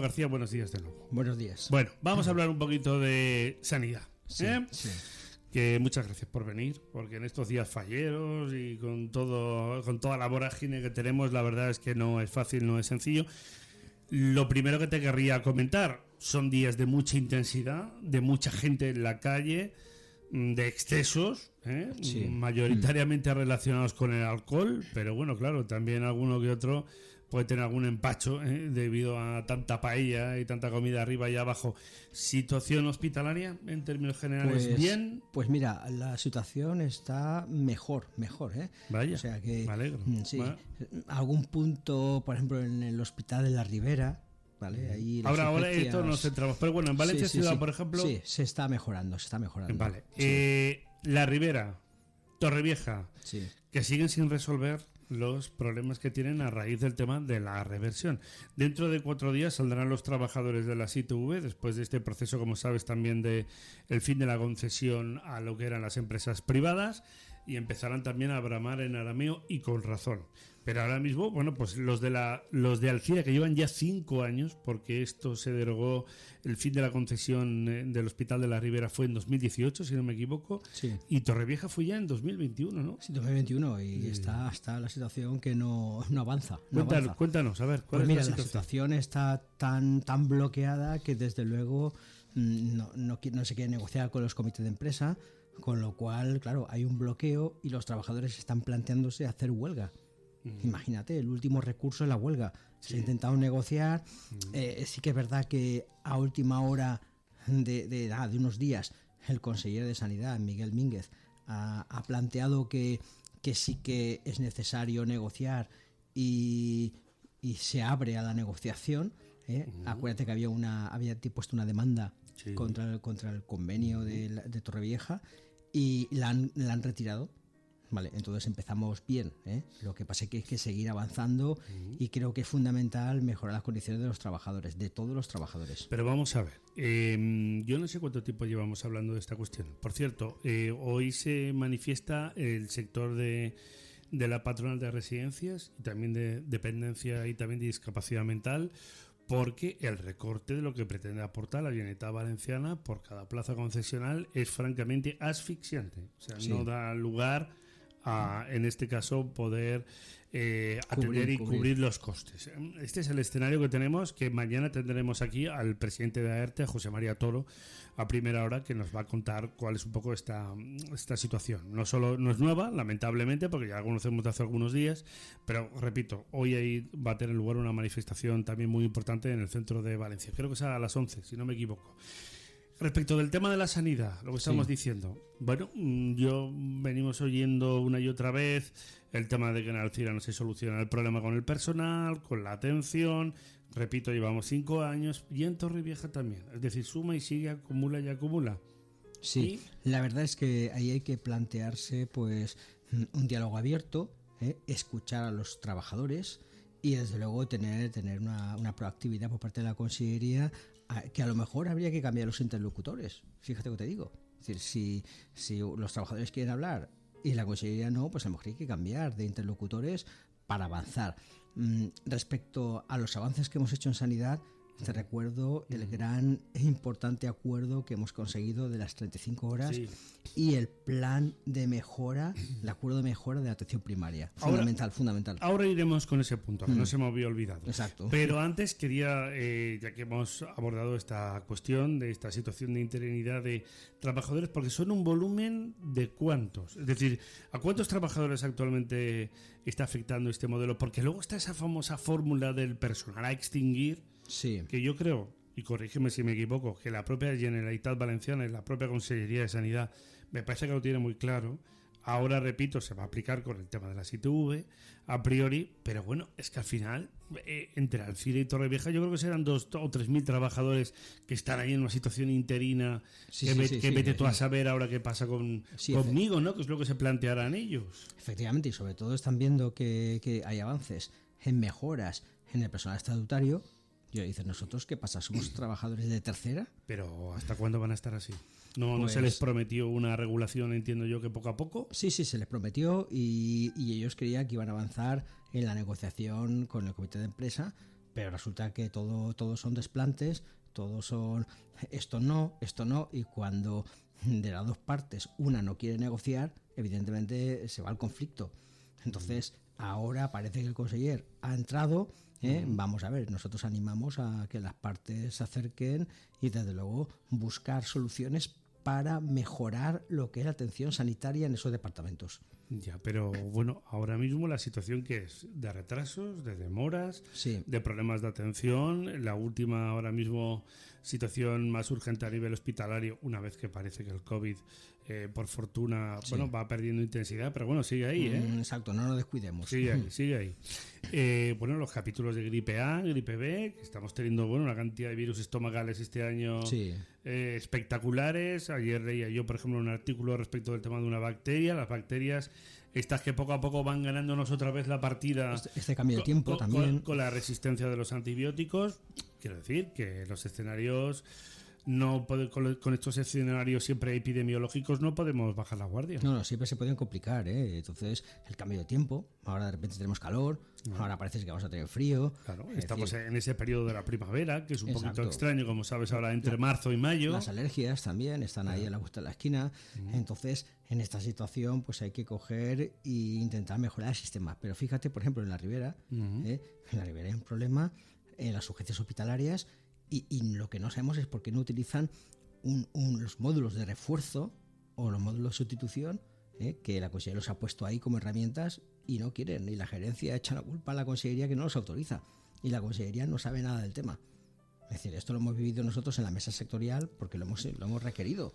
García, buenos días de nuevo. Buenos días. Bueno, vamos a hablar un poquito de sanidad. Sí, sí. Que muchas gracias por venir, porque en estos días falleros y con toda la vorágine que tenemos, la verdad es que no es fácil, no es sencillo. Lo primero que te querría comentar, son días de mucha intensidad, de mucha gente en la calle, de excesos, Sí. mayoritariamente relacionados con el alcohol, pero bueno, claro, también alguno que otro puede tener algún empacho debido a tanta paella y tanta comida arriba y abajo. ¿Situación hospitalaria en términos generales bien? Pues mira, la situación está mejor, Vaya, o sea que me alegro. sí, Bueno. algún punto, por ejemplo, en el hospital de la Ribera, ¿vale? Ahí las Ahora urgencias- esto nos centramos, pero bueno, en Valencia Sí, ciudad, sí. por ejemplo, Sí, se está mejorando. vale. Sí, La Ribera, Torrevieja, sí. que siguen sin resolver los problemas que tienen a raíz del tema de la reversión. Dentro de 4 días saldrán los trabajadores de las ITV, después de este proceso, como sabes, también de el fin de la concesión a lo que eran las empresas privadas, y empezarán también a bramar en arameo, y con razón. Pero ahora mismo, bueno, pues los de Alcira, que llevan ya 5 años, porque esto se derogó, el fin de la concesión del Hospital de la Ribera fue en 2018, si no me equivoco, Sí. y Torrevieja fue ya en 2021, ¿no? Sí, 2021 y está la situación que no avanza. Cuéntanos, a ver, ¿cuál Pues es mira, la la situación? situación está tan bloqueada que desde luego no se quiere negociar con los comités de empresa, con lo cual, claro, hay un bloqueo y los trabajadores están planteándose hacer huelga. Imagínate, el último recurso es la huelga. Se ha intentado negociar, sí que es verdad que a última hora de unos días el consejero de Sanidad, Miguel Mínguez, ha planteado que sí que es necesario negociar y se abre a la negociación. Acuérdate que había puesto una demanda contra el convenio de Torrevieja y la han retirado. Vale, entonces empezamos bien, Lo que pasa es que hay que seguir avanzando y creo que es fundamental mejorar las condiciones de los trabajadores, de todos los trabajadores. Pero vamos a ver, yo no sé cuánto tiempo llevamos hablando de esta cuestión. Por cierto, hoy se manifiesta el sector de la patronal de residencias y también de dependencia y también de discapacidad mental, porque el recorte de lo que pretende aportar la Generalitat Valenciana por cada plaza concesional es francamente asfixiante. O sea, no da lugar a, en este caso, poder atender y cubrir los costes. Este es el escenario que tenemos, que mañana tendremos aquí al presidente de AERTE, a José María Toro, a primera hora, que nos va a contar cuál es un poco esta situación. No es nueva, lamentablemente, porque ya la conocemos de hace algunos días, pero repito, hoy ahí va a tener lugar una manifestación también muy importante en el centro de Valencia. Creo que es a las 11, si no me equivoco. Respecto del tema de la sanidad, lo que estamos diciendo, bueno, venimos oyendo una y otra vez el tema de que en Alcira no se soluciona el problema con el personal, con la atención. Repito, llevamos 5 años, y en Torrevieja también. Es decir, suma y sigue, acumula y acumula. Sí, la verdad es que ahí hay que plantearse pues un diálogo abierto, escuchar a los trabajadores y desde luego tener una proactividad por parte de la Consellería, que a lo mejor habría que cambiar los interlocutores. Fíjate lo que te digo. Es decir, si los trabajadores quieren hablar y la Consellería no, pues a lo mejor hay que cambiar de interlocutores para avanzar. Respecto a los avances que hemos hecho en sanidad, te recuerdo el gran e importante acuerdo que hemos conseguido de las 35 horas y el plan de mejora, el acuerdo de mejora de la atención primaria. Fundamental. Ahora iremos con ese punto, que no se me había olvidado. Exacto. Pero antes quería, ya que hemos abordado esta cuestión de esta situación de interinidad de trabajadores, porque son un volumen de ¿cuántos? Es decir, ¿a cuántos trabajadores actualmente está afectando este modelo? Porque luego está esa famosa fórmula del personal a extinguir, que yo creo, y corrígeme si me equivoco, que la propia Generalitat Valenciana y la propia Consellería de Sanidad me parece que lo tiene muy claro. Ahora, repito, se va a aplicar con el tema de las ITV a priori, pero bueno, es que al final entre Alcira y Torrevieja yo creo que serán 2.000 o 3.000 trabajadores que están ahí en una situación interina, vete tú a saber ahora qué pasa conmigo, ¿no? Que es lo que se plantearán ellos. Efectivamente, y sobre todo están viendo que hay avances en mejoras en el personal estatutario. Yo dicen, ¿nosotros qué pasa? ¿Somos trabajadores de tercera? Pero ¿hasta cuándo van a estar así? ¿No Pues, se les prometió una regulación, entiendo yo, que poco a poco? Sí, se les prometió y ellos creían que iban a avanzar en la negociación con el comité de empresa pero resulta que todos son desplantes, todos son esto no, y cuando de las dos partes una no quiere negociar, evidentemente se va al conflicto. Entonces, ahora parece que el conseller ha entrado. Vamos a ver, nosotros animamos a que las partes se acerquen y desde luego buscar soluciones para mejorar lo que es la atención sanitaria en esos departamentos. Ya, pero bueno, ahora mismo la situación que es de retrasos, de demoras, Sí. de problemas de atención, la última ahora mismo situación más urgente a nivel hospitalario, una vez que parece que el COVID, por fortuna, Sí. va perdiendo intensidad, pero bueno, sigue ahí, Exacto, no nos descuidemos. Sigue ahí, sigue ahí. Bueno, los capítulos de gripe A, gripe B, que estamos teniendo una cantidad de virus estomacales este año Sí. espectaculares. Ayer leía yo, por ejemplo, un artículo respecto del tema de una bacteria. Las bacterias, estas que poco a poco van ganándonos otra vez la partida. Este cambio de tiempo también. Con la resistencia de los antibióticos. Quiero decir que los escenarios... No con estos escenarios siempre epidemiológicos no podemos bajar la guardia. No, siempre se pueden complicar, ¿eh? Entonces, el cambio de tiempo, ahora de repente tenemos calor, ahora parece que vamos a tener frío. Claro, estamos en ese periodo de la primavera, que es un Exacto. poquito extraño, como sabes, ahora entre marzo y mayo. Las alergias también están ahí a la vuelta de la esquina. Entonces, en esta situación, pues hay que coger e intentar mejorar el sistema. Pero fíjate, por ejemplo, en la Ribera, en la Ribera hay un problema en las urgencias hospitalarias. Y lo que no sabemos es por qué no utilizan los módulos de refuerzo o los módulos de sustitución, que la Consellería los ha puesto ahí como herramientas y no quieren. Y la gerencia echa la culpa a la Consellería que no los autoriza. Y la Consellería no sabe nada del tema. Es decir, esto lo hemos vivido nosotros en la mesa sectorial porque lo hemos requerido.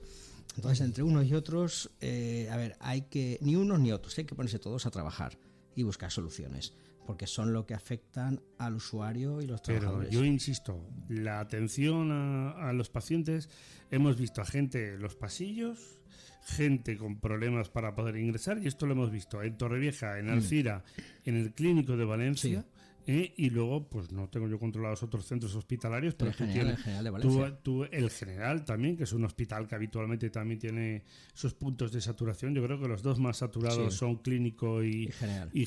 Entonces, entre unos y otros, hay que ni unos ni otros, hay que ponerse todos a trabajar y buscar soluciones, porque son lo que afectan al usuario y los trabajadores. Pero yo insisto, la atención a los pacientes, hemos visto a gente en los pasillos, gente con problemas para poder ingresar, y esto lo hemos visto en Torrevieja, en Alcira, en el Clínico de Valencia. Sí. Y luego, pues no tengo yo controlados otros centros hospitalarios, pero el general de Valencia. El General también, que es un hospital que habitualmente también tiene sus puntos de saturación. Yo creo que los dos más saturados son Clínico y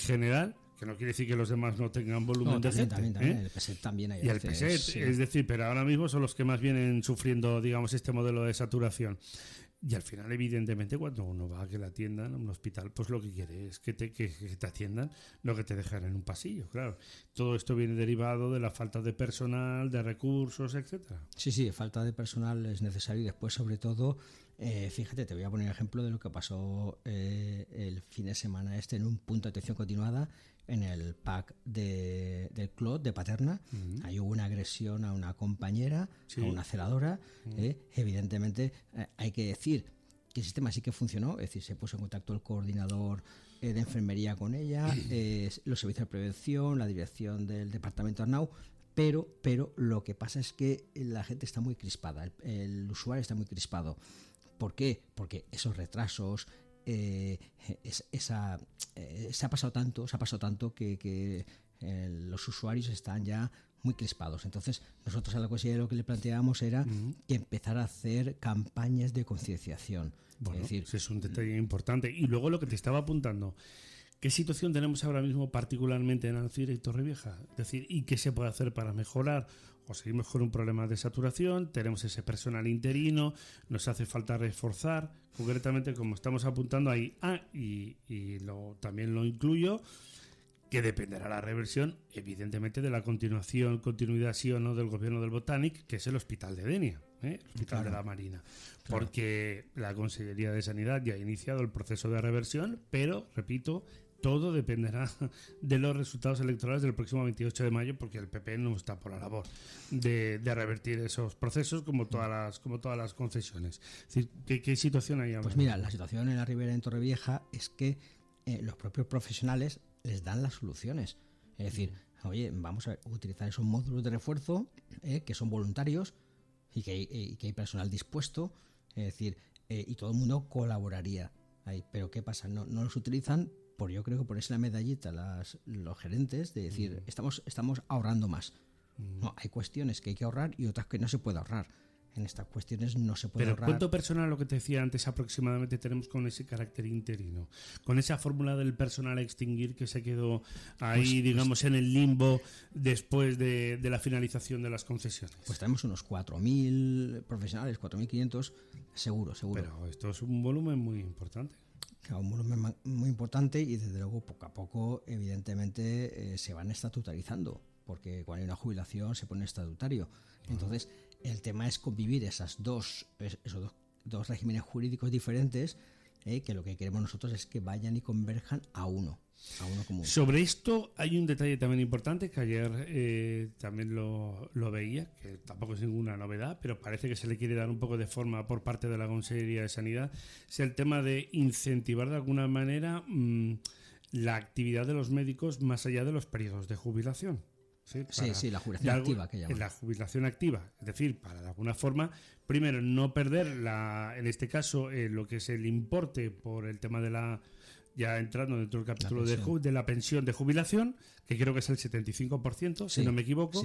General, que no quiere decir que los demás no tengan volumen de gente. También. El PSET también hay. Y el PSET, es decir, pero ahora mismo son los que más vienen sufriendo, digamos, este modelo de saturación. Y al final, evidentemente, cuando uno va a que le atiendan a un hospital, pues lo que quiere es que te atiendan, lo que te dejan en un pasillo, claro. Todo esto viene derivado de la falta de personal, de recursos, etcétera. Sí, falta de personal es necesario y después, sobre todo, fíjate, te voy a poner ejemplo de lo que pasó el fin de semana en un punto de atención continuada en el PAC del Clot de Paterna. Ahí hubo una agresión a una compañera, a una celadora. Evidentemente, hay que decir que el sistema sí que funcionó, es decir, se puso en contacto el coordinador de enfermería con ella, los servicios de prevención, la dirección del departamento Arnau. Pero lo que pasa es que la gente está muy crispada, el usuario está muy crispado. ¿Por qué? Porque esos retrasos, se ha pasado tanto que los usuarios están ya muy crispados. Entonces, nosotros a la Consellería lo que le planteábamos era que empezar a hacer campañas de concienciación. Bueno, es decir, ese es un detalle importante. Y luego lo que te estaba apuntando, ¿qué situación tenemos ahora mismo particularmente en Alcira y Torrevieja? Es decir, ¿y qué se puede hacer para mejorar? O seguimos con un problema de saturación, tenemos ese personal interino, nos hace falta reforzar, concretamente como estamos apuntando ahí, también lo incluyo, que dependerá la reversión, evidentemente, de la continuidad sí o no del gobierno del Botanic, que es el Hospital de Denia, el Hospital de la Marina. Claro. Porque la Consellería de Sanidad ya ha iniciado el proceso de reversión, pero, repito, todo dependerá de los resultados electorales del próximo 28 de mayo, porque el PP no está por la labor de revertir esos procesos como todas las concesiones. Es decir, ¿qué situación hay ahora? Pues mira, la situación en la Ribera, en Torrevieja, es que los propios profesionales les dan las soluciones. Es decir, oye, vamos a utilizar esos módulos de refuerzo que son voluntarios y que hay personal dispuesto, es decir, y todo el mundo colaboraría ahí. Pero ¿qué pasa? No los utilizan. Yo creo que ponerse la medallita los gerentes de decir, estamos ahorrando más. No, hay cuestiones que hay que ahorrar y otras que no se puede ahorrar. en estas cuestiones no se puede Pero ahorrar. ¿cuánto personal, lo que te decía antes, aproximadamente tenemos con ese carácter interino? Con esa fórmula del personal a extinguir que se quedó ahí, digamos, en el limbo después de la finalización de las concesiones. Pues tenemos unos 4.000 profesionales, 4.500, seguro. Pero esto es un volumen muy importante. Un volumen muy importante y desde luego poco a poco evidentemente se van estatutarizando, porque cuando hay una jubilación se pone estatutario. Entonces el tema es convivir esos dos regímenes jurídicos diferentes, que lo que queremos nosotros es que vayan y converjan a uno común. Sobre esto hay un detalle también importante que ayer también lo veía, que tampoco es ninguna novedad, pero parece que se le quiere dar un poco de forma por parte de la Consejería de Sanidad, es el tema de incentivar de alguna manera la actividad de los médicos más allá de los periodos de jubilación. Sí, la jubilación activa que llaman. La jubilación activa, es decir, para de alguna forma, primero, no perder, en este caso, lo que es el importe por el tema de la, ya entrando dentro del capítulo de la pensión de jubilación, que creo que es el 75%, si no me equivoco,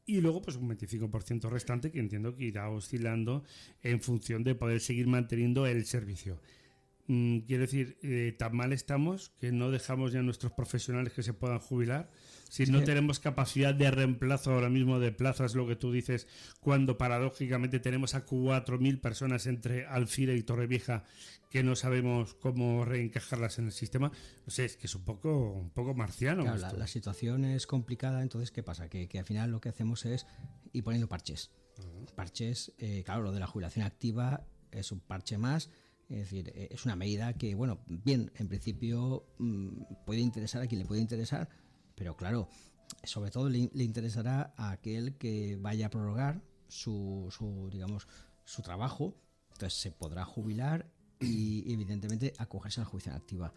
y luego pues un 25% restante que entiendo que irá oscilando en función de poder seguir manteniendo el servicio. Quiero decir, tan mal estamos que no dejamos ya a nuestros profesionales que se puedan jubilar. Si no tenemos capacidad de reemplazo ahora mismo de plazas, lo que tú dices, cuando paradójicamente tenemos a 4.000 personas entre Alfira y Torrevieja que no sabemos cómo reencajarlas en el sistema, no sé, es que es un poco marciano. Claro, la situación es complicada, entonces ¿qué pasa? Que al final lo que hacemos es ir poniendo parches. Parches, claro, lo de la jubilación activa es un parche más. Es decir, es una medida que, bueno, bien, en principio puede interesar a quien le puede interesar, pero claro, sobre todo le interesará a aquel que vaya a prorrogar su trabajo, entonces se podrá jubilar y evidentemente acogerse a la jubilación activa.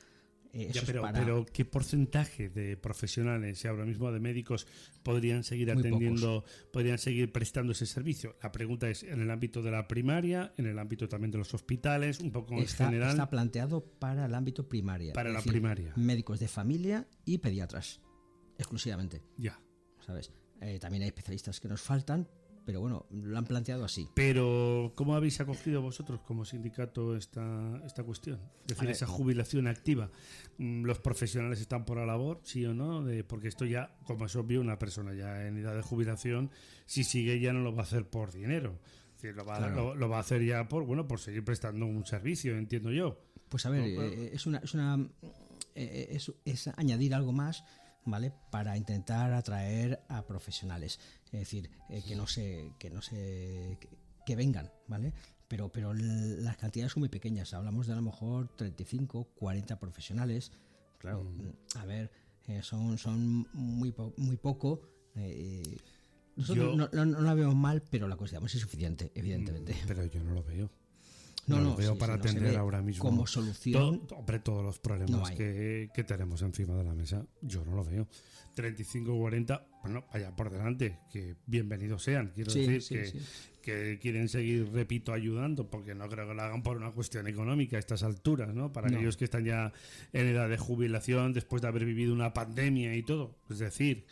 Pero ¿qué porcentaje de profesionales y ahora mismo de médicos podrían seguir atendiendo, podrían seguir prestando ese servicio? La pregunta es en el ámbito de la primaria, en el ámbito también de los hospitales, un poco en general. Está planteado para el ámbito primaria. Para la primaria. Médicos de familia y pediatras, exclusivamente. Ya. ¿Sabes? También hay especialistas que nos faltan, pero bueno, lo han planteado así. Pero, ¿cómo habéis acogido vosotros como sindicato esta cuestión? Es decir, esa jubilación activa. ¿Los profesionales están por la labor, sí o no? Porque esto ya, como es obvio, una persona ya en edad de jubilación, si sigue ya no lo va a hacer por dinero. Es decir, lo va a hacer ya por seguir prestando un servicio, entiendo yo. Pues a ver, es añadir algo más, ¿vale? Para intentar atraer a profesionales, es decir, que vengan, ¿vale? Pero las cantidades son muy pequeñas, hablamos de a lo mejor 35, 40 profesionales, claro, a ver, son muy poco. Nosotros no la vemos mal, pero la consideramos insuficiente, evidentemente. Pero yo no lo veo. No lo veo para atender ahora mismo como solución. Todos los problemas que tenemos encima de la mesa, yo no lo veo. 35 o 40, bueno, vaya por delante, que bienvenidos sean. Quiero decir que quieren seguir, repito, ayudando, porque no creo que lo hagan por una cuestión económica a estas alturas, ¿no? Para aquellos que están ya en edad de jubilación después de haber vivido una pandemia y todo. Es decir,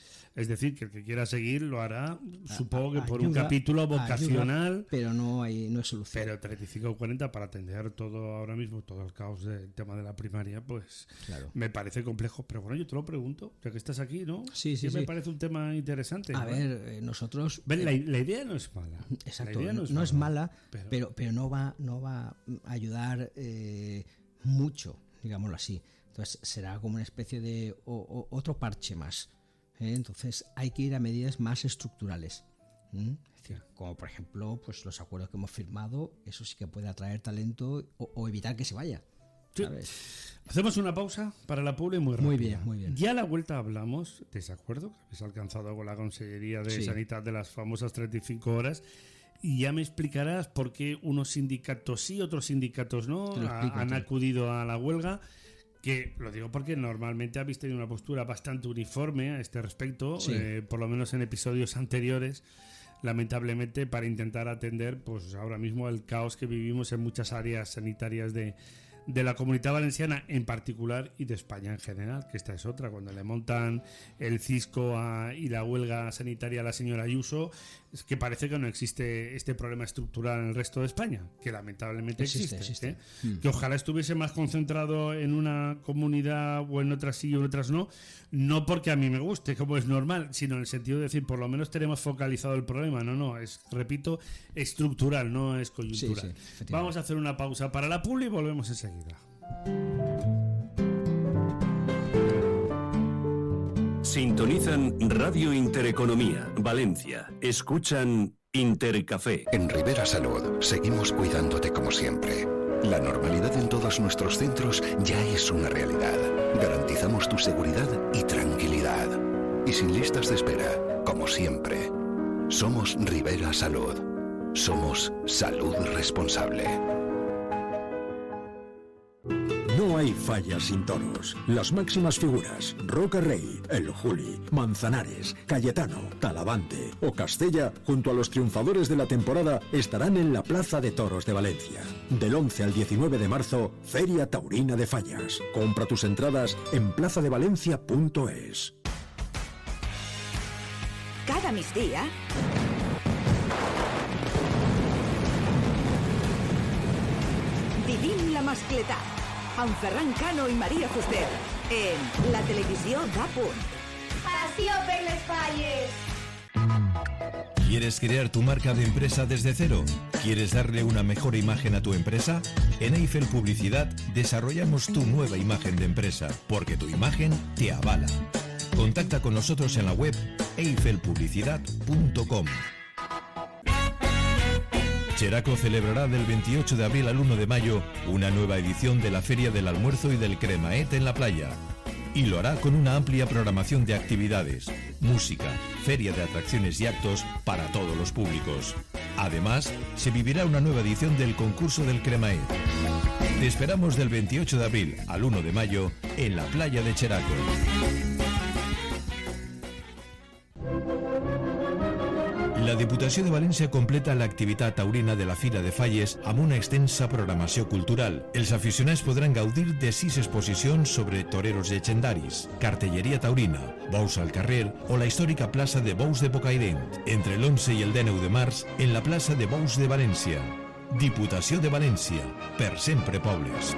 que el que quiera seguir lo hará, supongo que por un capítulo vocacional. Pero no es solución. Pero 35 o 40 para atender todo ahora mismo, todo el caos del tema de la primaria, pues me parece complejo. Pero bueno, yo te lo pregunto, ya que estás aquí, ¿no? Sí. Me parece un tema interesante. A ver, nosotros... La idea no es mala. Exacto, no es mala, pero no va a ayudar mucho, digámoslo así. Entonces será como una especie de otro parche más. Entonces hay que ir a medidas más estructurales. Es decir, como por ejemplo pues los acuerdos que hemos firmado, eso sí que puede atraer talento o evitar que se vaya. ¿Sabes? Hacemos una pausa para la publi muy rápida. Muy bien. Ya a la vuelta hablamos de ese acuerdo que habéis alcanzado con la Consellería de Sanidad de las famosas 35 horas. Y ya me explicarás por qué unos sindicatos sí, otros sindicatos no han acudido a la huelga. Que lo digo porque normalmente habéis tenido una postura bastante uniforme a este respecto, por lo menos en episodios anteriores, lamentablemente, para intentar atender pues ahora mismo el caos que vivimos en muchas áreas sanitarias de la Comunidad Valenciana en particular y de España en general, que esta es otra. Cuando le montan el cisco y la huelga sanitaria a la señora Ayuso, es que parece que no existe este problema estructural en el resto de España, que lamentablemente existe. Que ojalá estuviese más concentrado en una comunidad o en otras sí o en otras no porque a mí me guste, como es normal, sino en el sentido de decir, por lo menos tenemos focalizado el problema. No, es, repito, estructural, no es coyuntural. Vamos a hacer una pausa para la publi y volvemos enseguida. Sintonizan Radio Intereconomía, Valencia. Escuchan Intercafé. En Rivera Salud seguimos cuidándote como siempre. La normalidad en todos nuestros centros ya es una realidad. Garantizamos tu seguridad y tranquilidad. Y sin listas de espera, como siempre. Somos Rivera Salud. Somos salud responsable. No hay fallas sin toros. Las máximas figuras, Roca Rey, El Juli, Manzanares, Cayetano, Talavante o Castella, junto a los triunfadores de la temporada, estarán en la Plaza de Toros de Valencia. Del 11 al 19 de marzo, Feria Taurina de Fallas. Compra tus entradas en plazadevalencia.es. Cada migdia vivim la mascletà amb Ferran Cano y María Fuster en la televisió d'A Punt. Passió per les falles. ¿Quieres crear tu marca de empresa desde cero? ¿Quieres darle una mejor imagen a tu empresa? En Eiffel Publicidad desarrollamos tu nueva imagen de empresa, porque tu imagen te avala. Contacta con nosotros en la web eiffelpublicidad.com. Cheraco celebrará del 28 de abril al 1 de mayo una nueva edición de la Feria del Almuerzo y del Cremaet en la playa. Y lo hará con una amplia programación de actividades, música, feria de atracciones y actos para todos los públicos. Además, se vivirá una nueva edición del concurso del Cremaet. Te esperamos del 28 de abril al 1 de mayo en la playa de Cheraco. La Diputació de València completa l'activitat taurina de la Fira de Falles amb una extensa programació cultural. Els aficionats podran gaudir de 6 exposicions sobre toreros llegendaris, cartelleria taurina, bous al carrer o la històrica plaça de Bous de Bocairent, entre l'11 i el 19 de març en la plaça de Bous de València. Diputació de València, per sempre pobles.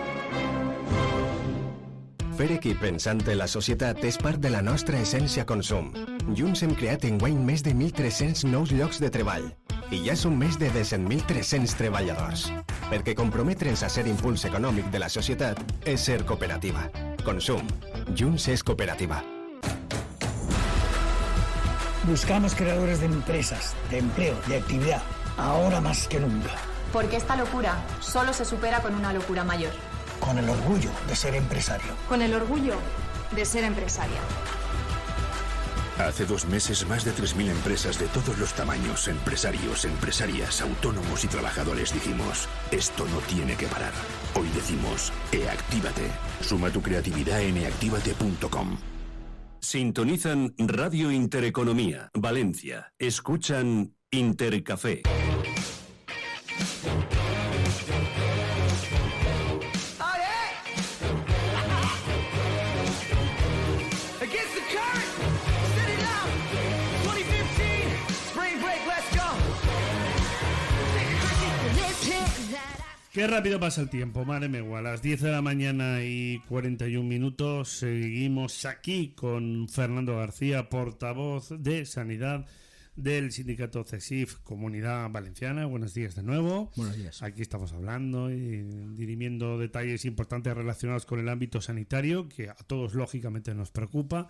Fer equip pensant en la societat és part de la nostra essència consum. Junts hem creat enguany més de 1.300 nous llocs de treball i ja són més de 17.300 treballadors. Perquè comprometre'ns a ser impuls econòmic de la societat és ser cooperativa. Consum. Junts es cooperativa. Buscamos creadores de empresas, de empleo, de actividad, ahora más que nunca. Porque esta locura solo se supera con una locura mayor. Con el orgullo de ser empresario. Con el orgullo de ser empresaria. Hace 2 meses, más de 3.000 empresas de todos los tamaños, empresarios, empresarias, autónomos y trabajadores dijimos, esto no tiene que parar. Hoy decimos, eactívate. Suma tu creatividad en eactívate.com. Sintonizan Radio Intereconomía, Valencia. Escuchan Intercafé. Qué rápido pasa el tiempo, madre mía. A las 10 de la mañana y 41 minutos seguimos aquí con Fernando García, portavoz de Sanidad del sindicato CESIF Comunidad Valenciana. Buenos días de nuevo. Buenos días. Aquí estamos hablando y dirimiendo detalles importantes relacionados con el ámbito sanitario, que a todos lógicamente nos preocupa,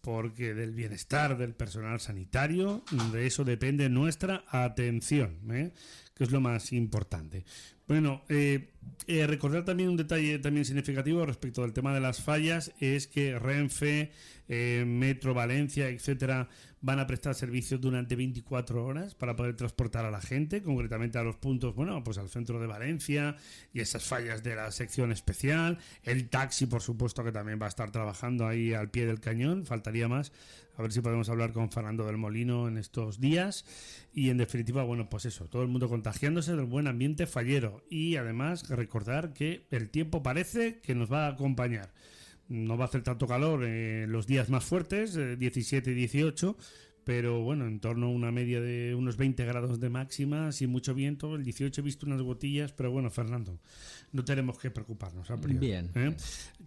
porque del bienestar del personal sanitario, de eso depende nuestra atención, que es lo más importante. Bueno, recordar también un detalle también significativo respecto del tema de las fallas, es que Renfe, Metro Valencia, etcétera, van a prestar servicios durante 24 horas para poder transportar a la gente, concretamente a los puntos, bueno, pues al centro de Valencia y esas fallas de la sección especial. El taxi, por supuesto, que también va a estar trabajando ahí al pie del cañón, faltaría más. A ver si podemos hablar con Fernando del Molino en estos días. Y en definitiva, bueno, pues eso, todo el mundo contagiándose del buen ambiente fallero. Y además recordar que el tiempo parece que nos va a acompañar. No va a hacer tanto calor los días más fuertes, 17 y 18, pero bueno, en torno a una media de unos 20 grados de máxima, sin mucho viento. El 18 he visto unas gotillas, pero bueno, Fernando, no tenemos que preocuparnos a priori. Bien.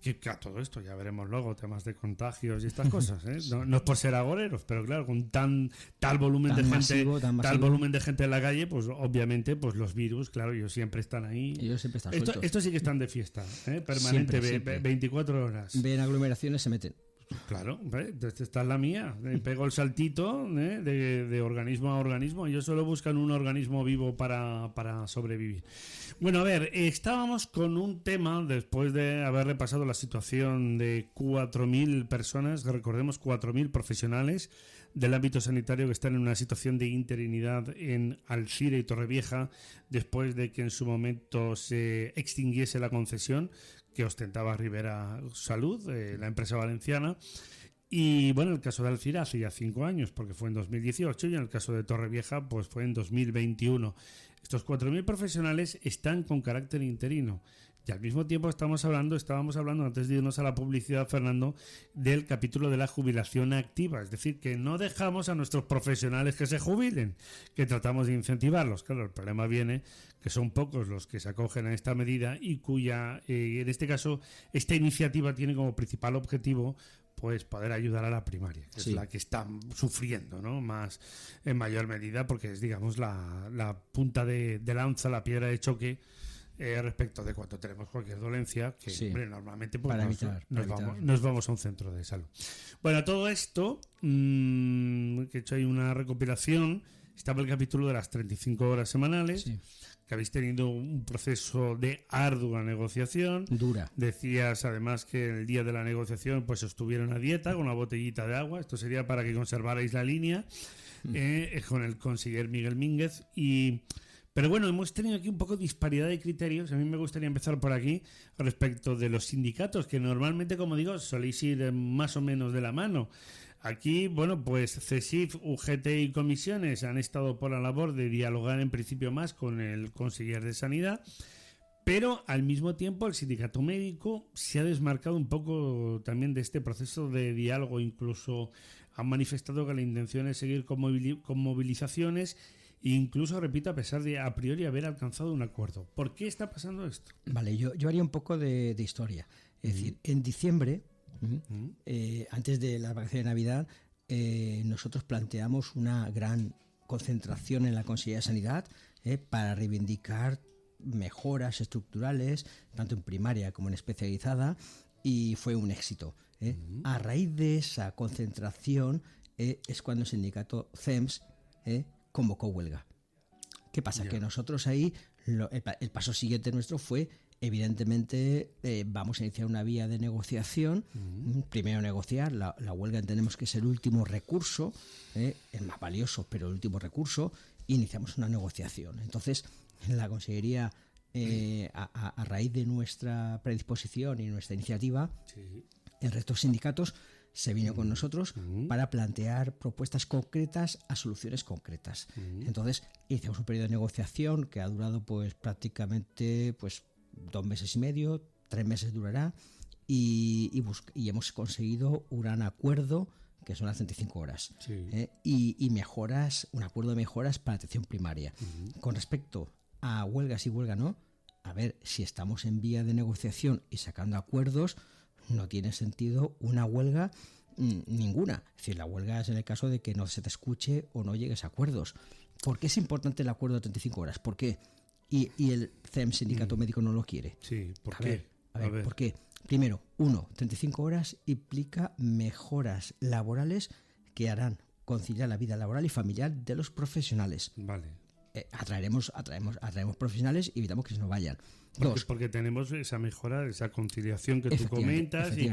Que a todo esto ya veremos luego temas de contagios y estas cosas, no es por ser agoreros, pero claro, con tal volumen de gente, tal volumen de gente en la calle, pues obviamente pues los virus, claro, ellos siempre están ahí. Ellos siempre están sueltos. Esto sí que están de fiesta, permanente, siempre. 24 horas. Ven aglomeraciones, se meten. Claro, esta es la mía. Pego el saltito de organismo a organismo. Ellos solo buscan un organismo vivo para sobrevivir. Bueno, a ver, estábamos con un tema después de haber repasado la situación de 4.000 personas, recordemos 4.000 profesionales del ámbito sanitario que están en una situación de interinidad en Alzira y Torrevieja después de que en su momento se extinguiese la concesión que ostentaba Rivera Salud, la empresa valenciana. Y bueno, en el caso de Alzira hace ya 5 años, porque fue en 2018, y en el caso de Torrevieja pues fue en 2021. Estos 4.000 profesionales están con carácter interino. Y al mismo tiempo estábamos hablando antes de irnos a la publicidad, Fernando, del capítulo de la jubilación activa. Es decir, que no dejamos a nuestros profesionales que se jubilen, que tratamos de incentivarlos. Claro, el problema viene que son pocos los que se acogen a esta medida y cuya, en este caso, esta iniciativa tiene como principal objetivo pues poder ayudar a la primaria, que es la que está sufriendo, ¿no? Más en mayor medida, porque es, digamos, la punta de lanza, la piedra de choque respecto de cuando tenemos cualquier dolencia, que hombre, normalmente pues, nos vamos a un centro de salud. Bueno, todo esto, que he hecho ahí una recopilación, estaba el capítulo de las 35 horas semanales, que habéis tenido un proceso de ardua negociación. Dura. Decías además que el día de la negociación pues estuvieron a dieta con una botellita de agua. Esto sería para que conservarais la línea con el conseller Miguel Mínguez. Pero bueno, hemos tenido aquí un poco de disparidad de criterios. A mí me gustaría empezar por aquí respecto de los sindicatos, que normalmente, como digo, soléis ir más o menos de la mano. Aquí, bueno, pues CESIF, UGT y comisiones han estado por la labor de dialogar en principio más con el conseller de Sanidad, pero al mismo tiempo el sindicato médico se ha desmarcado un poco también de este proceso de diálogo. Incluso han manifestado que la intención es seguir con movilizaciones. Incluso, repito, a pesar de a priori haber alcanzado un acuerdo. ¿Por qué está pasando esto? Vale, yo haría un poco de historia. Es decir, en diciembre, antes de la vacaciones de Navidad, nosotros planteamos una gran concentración en la Consejería de Sanidad para reivindicar mejoras estructurales, tanto en primaria como en especializada, y fue un éxito. A raíz de esa concentración es cuando el sindicato CEMS convocó huelga. ¿Qué pasa? Que nosotros ahí, el paso siguiente nuestro fue, evidentemente, vamos a iniciar una vía de negociación. Primero negociar, la huelga entendemos que es el último recurso, el más valioso, pero el último recurso, e iniciamos una negociación. Entonces, en la Consejería, a raíz de nuestra predisposición y nuestra iniciativa, el resto de sindicatos se vino con nosotros para plantear propuestas concretas a soluciones concretas. Entonces, iniciamos un periodo de negociación que ha durado pues prácticamente 2 meses y medio, 3 meses durará, y hemos conseguido un gran acuerdo, que son las 35 horas, y mejoras, un acuerdo de mejoras para atención primaria. Con respecto a huelgas y huelga no, a ver, si estamos en vía de negociación y sacando acuerdos, no tiene sentido una huelga ninguna. Es decir, la huelga es en el caso de que no se te escuche o no llegues a acuerdos. ¿Por qué es importante el acuerdo de 35 horas? ¿Por qué? Y el CEM, Sindicato Médico, no lo quiere. Sí, ¿por qué? A ver, ¿por qué? Primero, 35 horas implica mejoras laborales que harán conciliar la vida laboral y familiar de los profesionales. Vale. Atraeremos profesionales y evitamos que se nos vayan. Porque tenemos esa mejora, esa conciliación que tú comentas. Y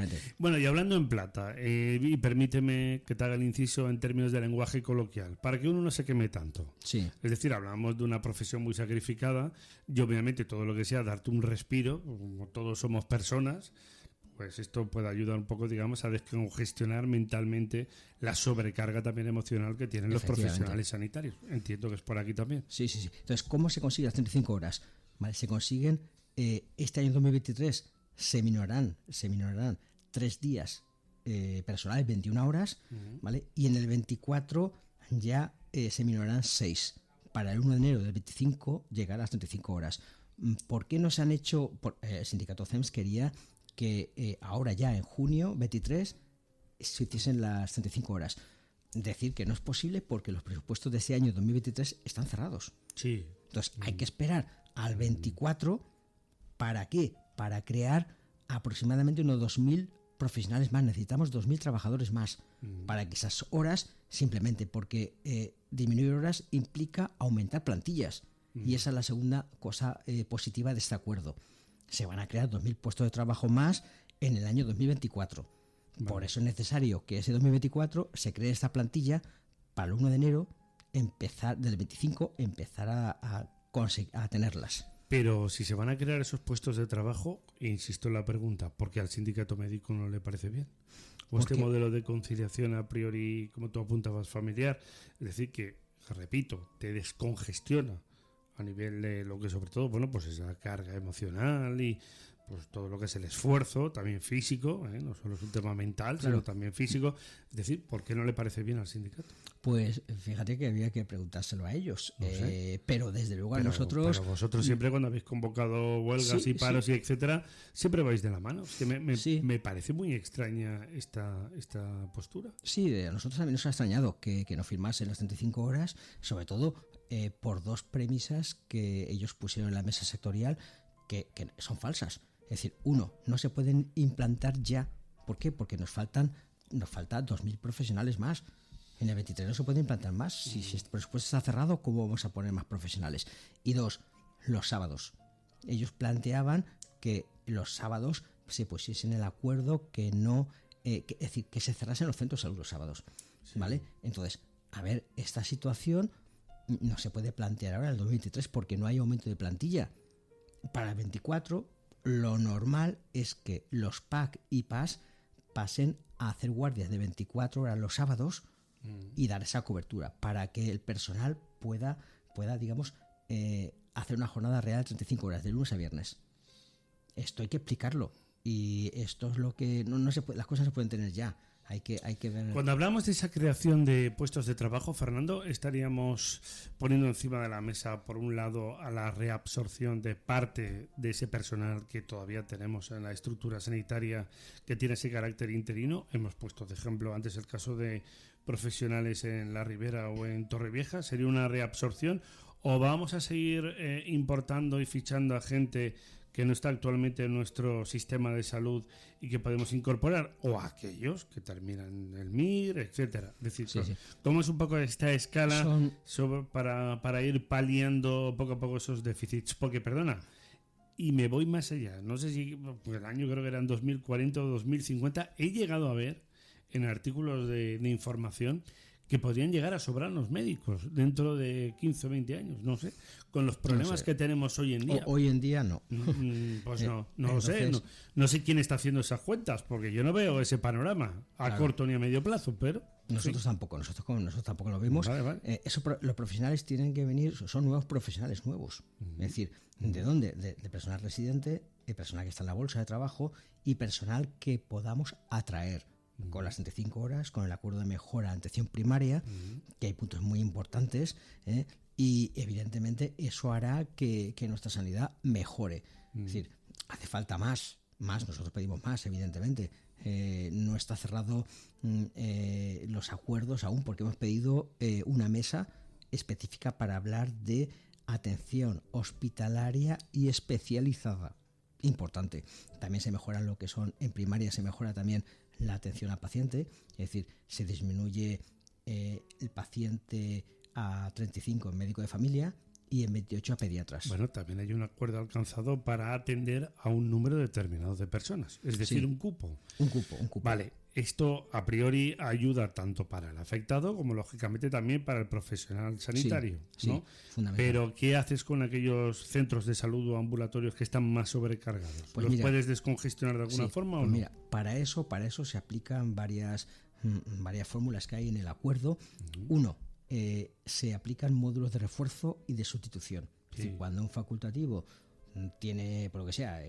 hablando en plata, y permíteme que te haga el inciso en términos de lenguaje coloquial, para que uno no se queme tanto. Sí. Es decir, hablamos de una profesión muy sacrificada y obviamente todo lo que sea darte un respiro, como todos somos personas, pues esto puede ayudar un poco, digamos, a descongestionar mentalmente la sobrecarga también emocional que tienen los profesionales sanitarios. Entiendo que es por aquí también. Sí. Entonces, ¿cómo se consiguen las 35 horas? Vale, se consiguen, este año 2023 se minorarán 3 días personal, 21 horas, ¿vale? Y en el 24 ya se minorarán 6. Para el 1 de enero del 25 llegar a las 35 horas. ¿Por qué no se han hecho? El sindicato CEMS quería que ahora ya en junio 23 se hiciesen las 35 horas. Decir que no es posible porque los presupuestos de ese año 2023 están cerrados. Sí. Entonces hay que esperar al 24. ¿Para qué? Para crear aproximadamente unos 2.000 profesionales más. Necesitamos 2.000 trabajadores más para que esas horas, simplemente porque disminuir horas implica aumentar plantillas. Y esa es la segunda cosa positiva de este acuerdo. Se van a crear 2.000 puestos de trabajo más en el año 2024. Vale. Por eso es necesario que ese 2024 se cree esta plantilla para el 1 de enero, del 25, empezar a tenerlas. Pero si se van a crear esos puestos de trabajo, insisto en la pregunta, ¿por qué al sindicato médico no le parece bien? ¿O este modelo de conciliación a priori, como tú apuntabas, familiar? Es decir, que, repito, te descongestiona a nivel de lo que sobre todo, bueno, pues esa carga emocional y pues todo lo que es el esfuerzo, también físico, no solo es un tema mental, claro, sino también físico. Es decir, ¿por qué no le parece bien al sindicato? Pues fíjate que había que preguntárselo a ellos. No sé. Pero desde luego a nosotros... Pero vosotros siempre cuando habéis convocado huelgas y paros y etcétera, siempre vais de la mano. Es que me parece muy extraña esta postura. Sí, a nosotros también nos ha extrañado que no firmasen las 35 horas, sobre todo por dos premisas que ellos pusieron en la mesa sectorial que son falsas. Es decir, uno, no se pueden implantar ya. ¿Por qué? Porque nos falta 2.000 profesionales más. En el 23 no se puede implantar más. Si este presupuesto está cerrado, ¿cómo vamos a poner más profesionales? Y dos, los sábados. Ellos planteaban que los sábados se pusiesen el acuerdo que no... es decir, que se cerrasen los centros de salud los sábados. Sí. ¿Vale? Entonces, a ver, esta situación no se puede plantear ahora en el 2023 porque no hay aumento de plantilla. Para el 24... lo normal es que los PAC y PAS pasen a hacer guardias de 24 horas los sábados y dar esa cobertura para que el personal pueda digamos, hacer una jornada real de 35 horas, de lunes a viernes. Esto hay que explicarlo y esto es lo que no se puede, las cosas no se pueden tener ya. Hay que ver. Cuando hablamos de esa creación de puestos de trabajo, Fernando, estaríamos poniendo encima de la mesa, por un lado, a la reabsorción de parte de ese personal que todavía tenemos en la estructura sanitaria que tiene ese carácter interino. Hemos puesto de ejemplo antes el caso de profesionales en La Ribera o en Torrevieja. ¿Sería una reabsorción o vamos a seguir importando y fichando a gente que no está actualmente en nuestro sistema de salud y que podemos incorporar, o a aquellos que terminan en el MIR, etcétera? Es decir, ¿cómo es un poco esta escala para ir paliando poco a poco esos déficits? Porque, perdona, y me voy más allá, no sé si pues el año creo que eran 2040 o 2050, he llegado a ver en artículos de información que podrían llegar a sobrar los médicos dentro de 15 o 20 años, no sé, con los problemas que tenemos hoy en día. Hoy en día no. Pues no lo sé, no sé quién está haciendo esas cuentas, porque yo no veo ese panorama a corto ni a medio plazo, pero... Nosotros tampoco lo vemos. Vale. Los profesionales tienen que venir, son nuevos profesionales nuevos. Es decir, ¿de dónde? De personal residente, de personal que está en la bolsa de trabajo y personal que podamos atraer. Con las 35 horas, con el acuerdo de mejora de atención primaria, que hay puntos muy importantes, y evidentemente eso hará que nuestra sanidad mejore. Es decir, hace falta más, nosotros pedimos más, evidentemente. No está cerrado los acuerdos aún, porque hemos pedido una mesa específica para hablar de atención hospitalaria y especializada. Importante. También se mejora lo que son, en primaria se mejora también la atención al paciente, es decir, se disminuye el paciente a 35 en médico de familia y en 28 a pediatras. Bueno, también hay un acuerdo alcanzado para atender a un número determinado de personas, es decir, un cupo. Un cupo. Vale, esto a priori ayuda tanto para el afectado como lógicamente también para el profesional sanitario, ¿no? Fundamental. Pero ¿qué haces con aquellos centros de salud o ambulatorios que están más sobrecargados? Pues ¿Los puedes descongestionar de alguna forma o no? Mira, para eso se aplican varias fórmulas que hay en el acuerdo. Uno, se aplican módulos de refuerzo y de sustitución. Es decir, cuando un facultativo tiene, por lo que sea,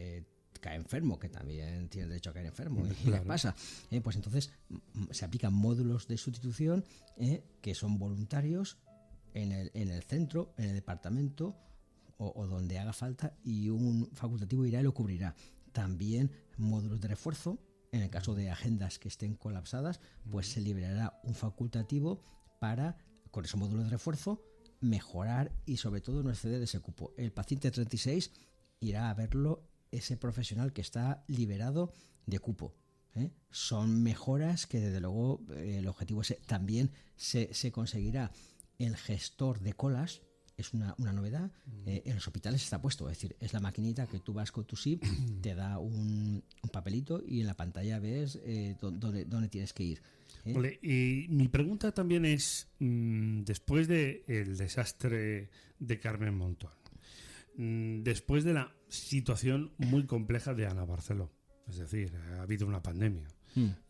cae enfermo, que también tiene derecho a caer enfermo, y le pasa, pues entonces se aplican módulos de sustitución que son voluntarios en el centro, en el departamento o donde haga falta, y un facultativo irá y lo cubrirá. También módulos de refuerzo, en el caso de agendas que estén colapsadas, pues se liberará un facultativo para, con esos módulos de refuerzo, mejorar y sobre todo no exceder de ese cupo. El paciente 36 irá a verlo ese profesional que está liberado de cupo. Son mejoras que desde luego el objetivo es también se conseguirá el gestor de colas. Es una novedad. En los hospitales está puesto, es decir, es la maquinita que tú vas con tu SIP, te da un papelito y en la pantalla ves dónde tienes que ir. Vale, y mi pregunta también es, después del desastre de Carmen Montón, después de la situación muy compleja de Ana Barceló, es decir, ha habido una pandemia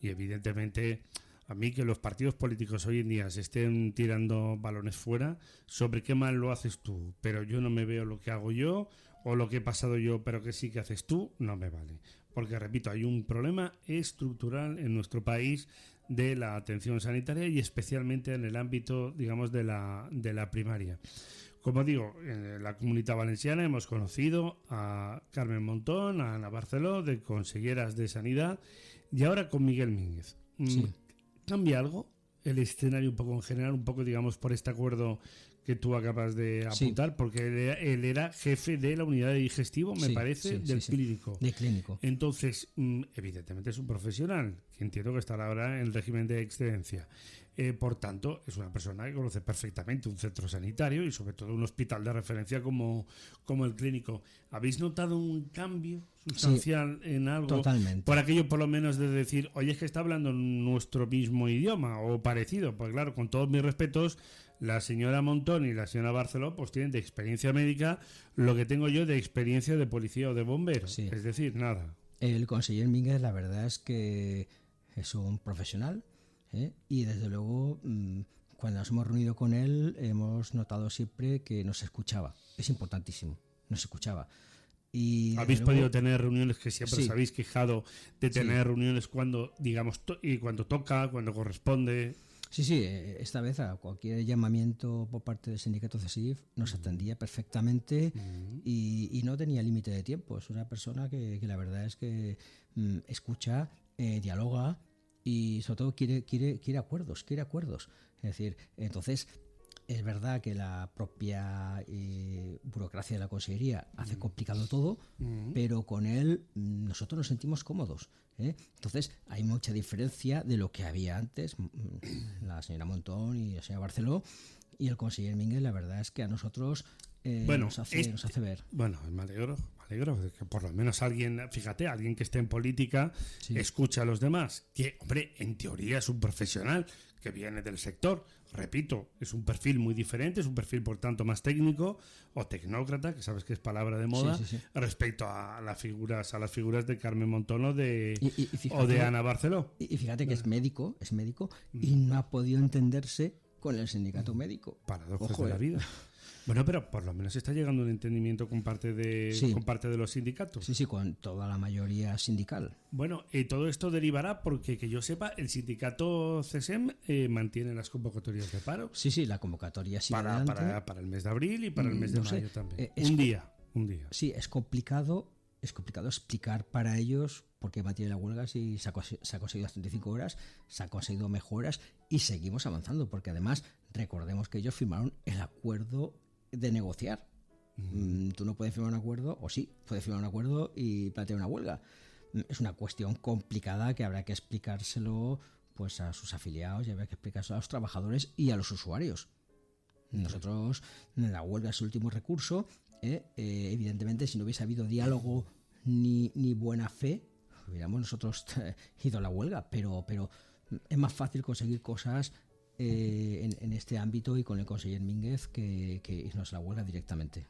y evidentemente a mí que los partidos políticos hoy en día se estén tirando balones fuera sobre qué mal lo haces tú, pero yo no me veo lo que hago yo, o lo que he pasado yo pero que sí que haces tú, no me vale. Porque, repito, hay un problema estructural en nuestro país de la atención sanitaria y especialmente en el ámbito, digamos, de la primaria. Como digo, en la Comunitat Valenciana hemos conocido a Carmen Montón, a Ana Barceló, de conselleras de Sanidad, y ahora con Miguel Mínguez. Sí. ¿Cambia algo el escenario un poco en general, un poco, digamos, por este acuerdo que tú acabas de apuntar? Sí. Porque él era jefe de la unidad de digestivo, me parece, del clínico. De clínico. Entonces, evidentemente es un profesional, que entiendo que estará ahora en el régimen de excedencia. Por tanto, es una persona que conoce perfectamente un centro sanitario y sobre todo un hospital de referencia como el clínico. ¿Habéis notado un cambio sustancial en algo? Totalmente. Por aquello, por lo menos, de decir, oye, es que está hablando nuestro mismo idioma o parecido. Pues claro, con todos mis respetos, la señora Montón y la señora Barceló pues tienen de experiencia médica lo que tengo yo de experiencia de policía o de bombero. Sí. Es decir, nada. El conseller Mínguez, la verdad es que es un profesional. Y desde luego cuando nos hemos reunido con él hemos notado siempre que nos escuchaba. Es importantísimo, nos escuchaba. Y habéis podido tener reuniones que siempre os habéis quejado de tener reuniones cuando, digamos, y cuando toca, cuando corresponde. Sí, esta vez a cualquier llamamiento por parte del sindicato CESIF nos atendía perfectamente y no tenía límite de tiempo. Es una persona que la verdad es que escucha, dialoga y sobre todo quiere acuerdos. Es decir, entonces es verdad que la propia burocracia de la Consellería hace complicado todo, pero con él nosotros nos sentimos cómodos. Entonces hay mucha diferencia de lo que había antes, la señora Montón y la señora Barceló, y el conseller Mínguez, la verdad es que a nosotros nos hace ver. Bueno, me alegro de que por lo menos alguien que esté en política escucha a los demás, que, hombre, en teoría es un profesional que viene del sector. Repito, es un perfil muy diferente, es un perfil por tanto más técnico o tecnócrata, que sabes que es palabra de moda, respecto a las figuras de Carmen Montón o de Ana Barceló. Y fíjate que es médico y no ha podido entenderse con el sindicato médico. Paradojas de la vida. Bueno, pero por lo menos está llegando un entendimiento con parte de los sindicatos. Sí, con toda la mayoría sindical. Bueno, todo esto derivará porque, que yo sepa, el sindicato CESEM mantiene las convocatorias de paro. Sí, la convocatoria sigue adelante. Para el mes de abril y para el mes de mayo también. Un día. Sí, es complicado explicar para ellos por qué mantiene la huelga si se ha conseguido las 35 horas, se han conseguido mejoras y seguimos avanzando, porque además recordemos que ellos firmaron el acuerdo de negociar. Tú no puedes firmar un acuerdo, o sí, puedes firmar un acuerdo y plantear una huelga. Es una cuestión complicada que habrá que explicárselo pues a sus afiliados y habrá que explicárselo a los trabajadores y a los usuarios. Nosotros, la huelga es el último recurso. Evidentemente, si no hubiese habido diálogo ni buena fe, hubiéramos nosotros ido a la huelga, pero es más fácil conseguir cosas en este ámbito y con el conseller Mínguez que irnos a la huelga directamente.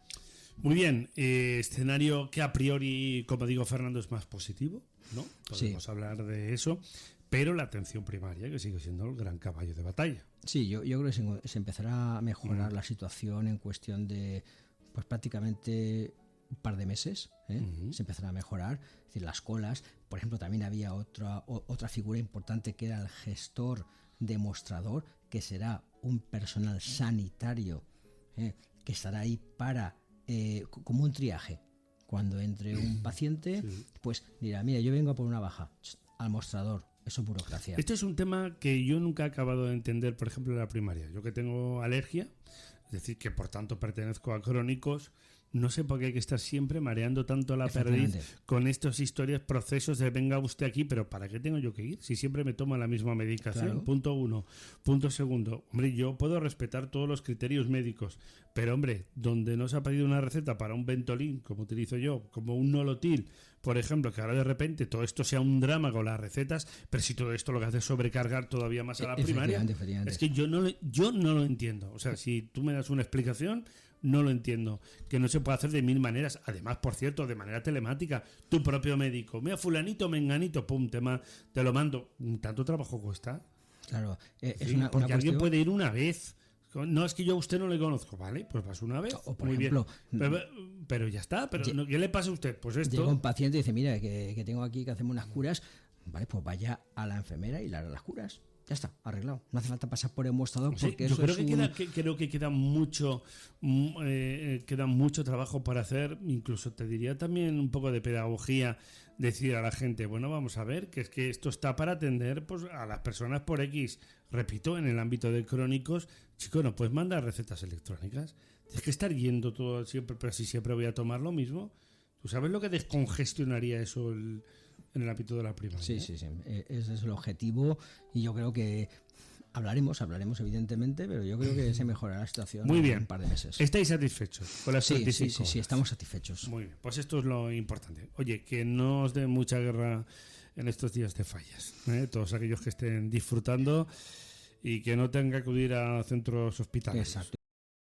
Muy bien, escenario que a priori, como digo, Fernando, es más positivo, ¿no? Podemos hablar de eso, pero la atención primaria, que sigue siendo el gran caballo de batalla. Sí, yo creo que se empezará a mejorar la situación en cuestión de, pues prácticamente un par de meses, se empezará a mejorar. Es decir, las colas, por ejemplo, también había otra figura importante que era el gestor demostrador, que será un personal sanitario que estará ahí para como un triaje. Cuando entre un paciente, pues dirá, mira, yo vengo a por una baja, al mostrador. Eso es burocracia. Este es un tema que yo nunca he acabado de entender, por ejemplo, en la primaria. Yo que tengo alergia, es decir, que por tanto pertenezco a crónicos, no sé por qué hay que estar siempre mareando tanto la perdiz con estas historias, procesos de venga usted aquí, pero ¿para qué tengo yo que ir? Si siempre me tomo la misma medicación. Claro. Punto 1. Punto 2. Hombre, yo puedo respetar todos los criterios médicos, pero hombre, donde no se ha pedido una receta para un Ventolin, como utilizo yo, como un Nolotil, por ejemplo, que ahora de repente todo esto sea un drama con las recetas, pero si todo esto lo que hace es sobrecargar todavía más a la primaria, es que yo no lo entiendo. O sea, si tú me das una explicación, no lo entiendo. Que no se puede hacer de mil maneras. Además, por cierto, de manera telemática. Tu propio médico. Mira, fulanito, menganito, pum, te lo mando. ¿Tanto trabajo cuesta? Claro. Es una porque alguien puede ir una vez. No, es que yo a usted no le conozco. Vale, pues vas una vez. O por muy ejemplo, bien. Pero ya está. Pero ¿qué le pasa a usted? Pues esto. Llega un paciente y dice, mira, que tengo aquí que hacerme unas curas. Vale, pues vaya a la enfermera y le hará las curas. Ya está, arreglado. No hace falta pasar por el mostrador porque yo eso creo que queda mucho trabajo para hacer. Incluso te diría también un poco de pedagogía, decir a la gente, bueno, vamos a ver, que es que esto está para atender pues a las personas por X. Repito, en el ámbito de crónicos, chico, no puedes mandar recetas electrónicas. Tienes que estar yendo todo siempre, pero si siempre voy a tomar lo mismo. ¿Tú sabes lo que descongestionaría eso en el ámbito de la primaria? Sí. Ese es el objetivo y yo creo que hablaremos evidentemente, pero yo creo que se mejorará la situación Muy bien. en un par de meses. ¿Estáis satisfechos con las 35 horas? Sí, estamos satisfechos. Muy bien, pues esto es lo importante. Oye, que no os dé mucha guerra en estos días de fallas, todos aquellos que estén disfrutando y que no tenga que acudir a centros hospitalarios. Exacto.